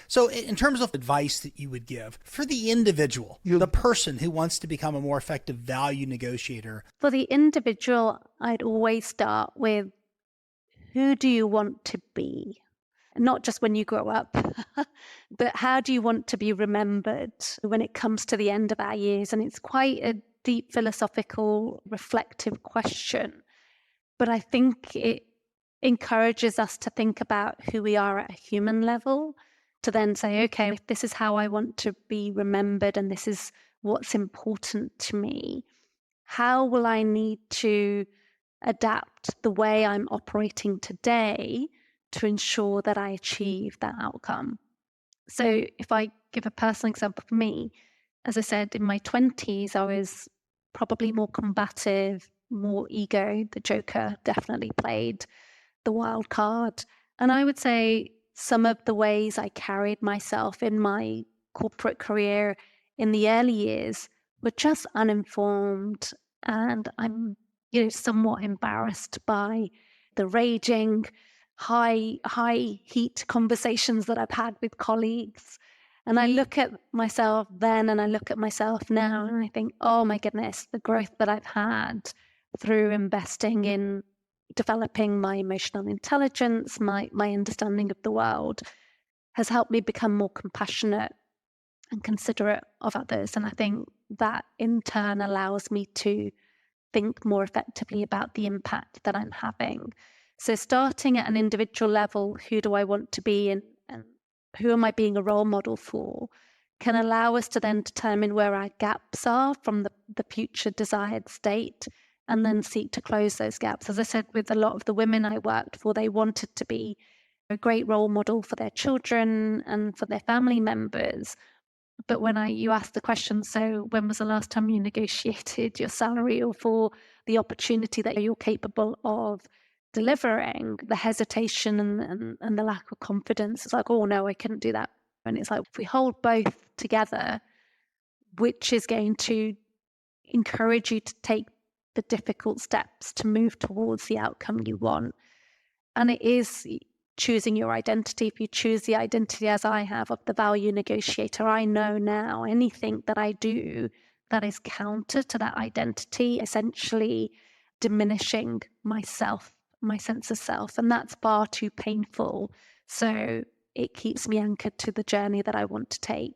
So in terms of advice that you would give for the individual, the person who wants to become a more effective value negotiator. For the individual, I'd always start with, who do you want to be? Not just when you grow up, but how do you want to be remembered when it comes to the end of our years? And it's quite a deep philosophical, reflective question. But I think it encourages us to think about who we are at a human level, to then say, okay, if this is how I want to be remembered and this is what's important to me, how will I need to adapt the way I'm operating today to ensure that I achieve that outcome? So if I give a personal example for me, as I said, in my 20s, I was probably more combative, more ego. The Joker definitely played the wild card. And I would say some of the ways I carried myself in my corporate career in the early years were just uninformed. And I'm, somewhat embarrassed by the raging, high heat conversations that I've had with colleagues. And I look at myself then and I look at myself now and I think, oh my goodness, the growth that I've had through investing in developing my emotional intelligence, my understanding of the world has helped me become more compassionate and considerate of others. And I think that in turn allows me to think more effectively about the impact that I'm having. So starting at an individual level, who do I want to be and who am I being a role model for, can allow us to then determine where our gaps are from the future desired state and then seek to close those gaps. As I said, with a lot of the women I worked for, they wanted to be a great role model for their children and for their family members. But when you ask the question, so when was the last time you negotiated your salary or for the opportunity that you're capable of delivering, the hesitation and the lack of confidence, it's like, oh no, I couldn't do that. And it's like, if we hold both together, which is going to encourage you to take the difficult steps to move towards the outcome you want. And it is choosing your identity. If you choose the identity as I have of the value negotiator, I know now anything that I do that is counter to that identity, essentially diminishing myself, my sense of self. And that's far too painful. So it keeps me anchored to the journey that I want to take.